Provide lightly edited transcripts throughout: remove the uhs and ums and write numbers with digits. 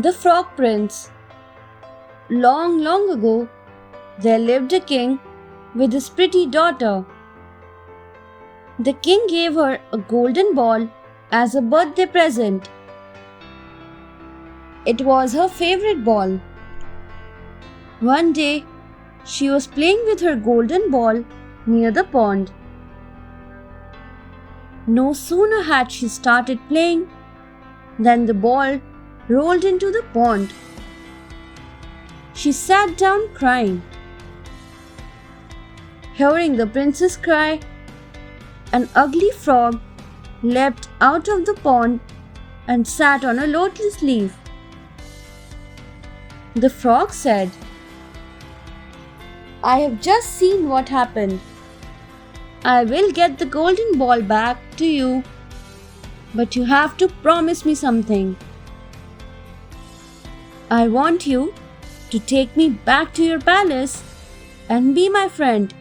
The Frog Prince. Long, long ago, there lived a king with his pretty daughter. The king gave her a golden ball as a birthday present. It was her favorite ball. One day, she was playing with her golden ball near the pond. No sooner had she started playing than the ball rolled into the pond. She sat down crying. Hearing the princess cry, an ugly frog leapt out of the pond and sat on a lotus leaf. The frog said, "I have just seen what happened. I will get the golden ball back to you, but you have to promise me something. I want you to take me back to your palace and be my friend.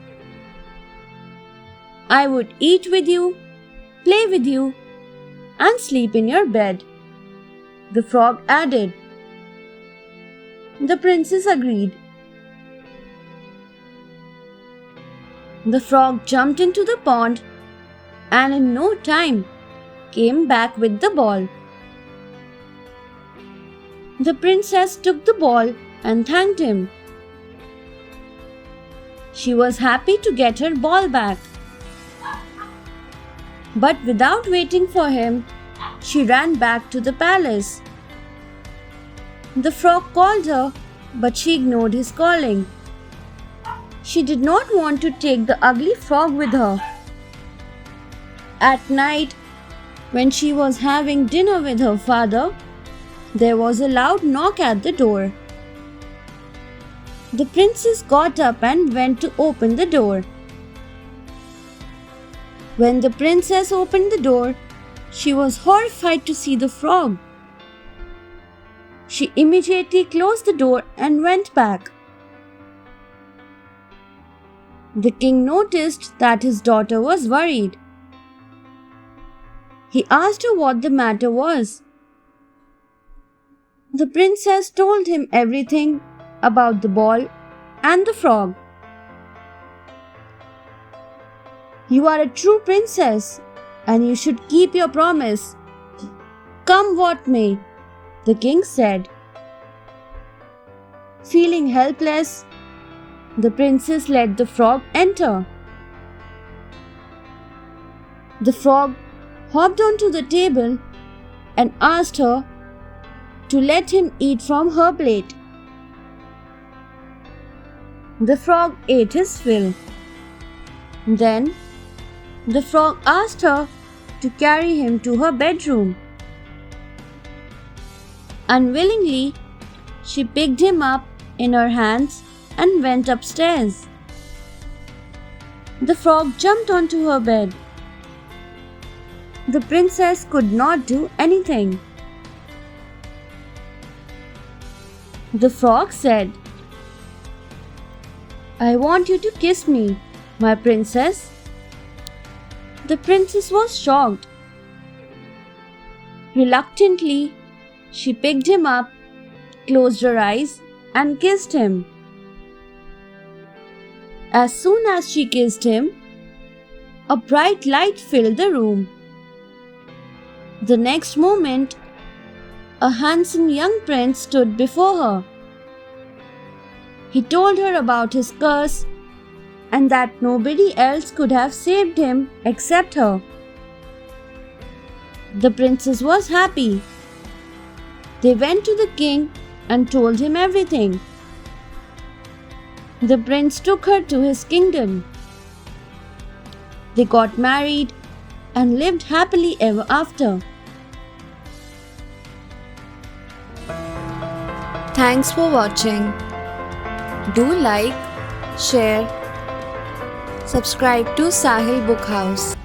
I would eat with you, play with you, and sleep in your bed." The frog added. The princess agreed. The frog jumped into the pond and in no time came back with the ball. The princess took the ball and thanked him. She was happy to get her ball back. But without waiting for him, she ran back to the palace. The frog called her, but she ignored his calling. She did not want to take the ugly frog with her. At night, when she was having dinner with her father, there was a loud knock at the door. The princess got up and went to open the door. When the princess opened the door, she was horrified to see the frog. She immediately closed the door and went back. The king noticed that his daughter was worried. He asked her what the matter was. The princess told him everything about the ball and the frog. "You are a true princess and you should keep your promise. Come what may," the king said. Feeling helpless, the princess let the frog enter. The frog hopped onto the table and asked her to let him eat from her plate. The frog ate his fill. Then, the frog asked her to carry him to her bedroom. Unwillingly, she picked him up in her hands and went upstairs. The frog jumped onto her bed. The princess could not do anything. The frog said, "I want you to kiss me, my princess." The princess was shocked. Reluctantly, she picked him up, closed her eyes, and kissed him. As soon as she kissed him, a bright light filled the room. The next moment, a handsome young prince stood before her. He told her about his curse and that nobody else could have saved him except her. The princess was happy. They went to the king and told him everything. The prince took her to his kingdom. They got married and lived happily ever after. Thanks for watching. Do like, share, subscribe to Sahil Book House.